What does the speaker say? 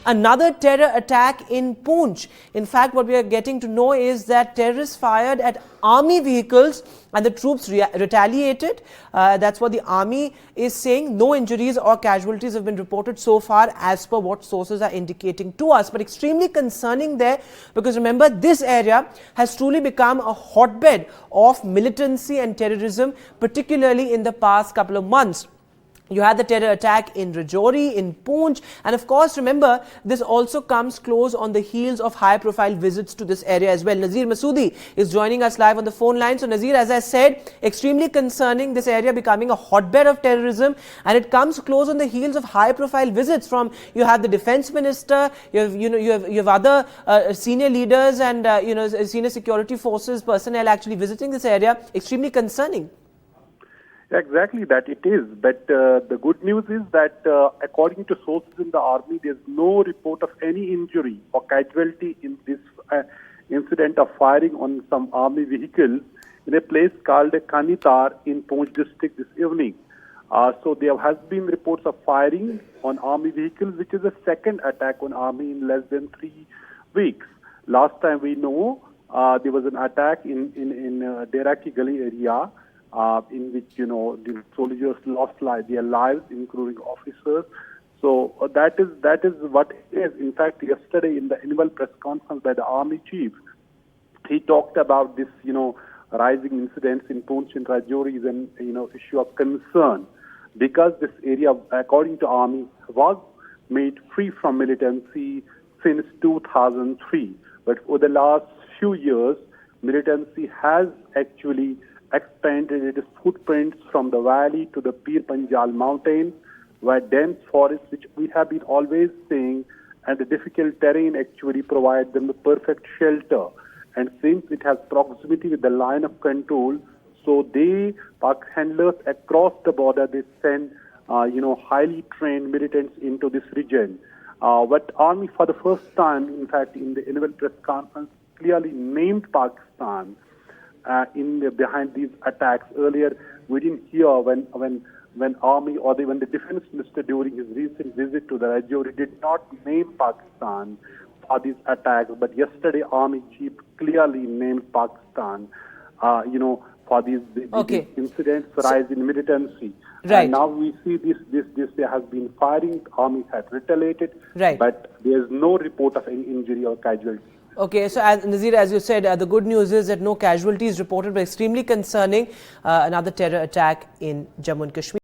Another terror attack in Poonch. In fact, what we are getting to know is that terrorists fired at army vehicles and the troops retaliated. That's what the army is saying. No injuries or casualties have been reported so far as per what sources are indicating to us. But extremely concerning there, because remember, this area has truly become a hotbed of militancy and terrorism, particularly in the past couple of months. You had the terror attack in Rajouri, in Poonch, and of course, remember, this also comes close on the heels of high-profile visits to this area as well. Nazir Masoodi is joining us live on the phone line. So, Nazir, as I said, extremely concerning, this area becoming a hotbed of terrorism, and it comes close on the heels of high-profile visits from, you have the defense minister, you have other senior leaders and senior security forces personnel actually visiting this area. Extremely concerning. Exactly that it is, but the good news is that according to sources in the army, there's no report of any injury or casualty in this incident of firing on some army vehicles in a place called Kanitar in Poonch district this evening. So there has been reports of firing on army vehicles, which is the second attack on army in less than 3 weeks. Last time we know there was an attack in Dera Ki Gali area, in which, the soldiers lost their lives, including officers. So that is what it is. In fact, yesterday in the annual press conference by the army chief, he talked about this, rising incidents in Poonch and Rajouri is an, issue of concern, because this area, according to army, was made free from militancy since 2003. But over the last few years, militancy has actually expanded its footprints from the valley to the Pir Panjal mountains, where dense forests, which we have been always saying, and the difficult terrain actually provide them the perfect shelter. And since it has proximity with the line of control, so park handlers across the border, they send, highly trained militants into this region. But army, for the first time, in fact, in the annual press conference, clearly named Pakistan behind these attacks. Earlier, we didn't hear when army or even the defense minister during his recent visit to the Rajouri did not name Pakistan for these attacks. But yesterday, army chief clearly named Pakistan, for these incidents, rise in militancy. Right. And now we see this there has been firing. Army has retaliated, right, but there is no report of any injury or casualty. Okay, so Nazir, as you said, the good news is that no casualties reported, but extremely concerning, another terror attack in Jammu and Kashmir.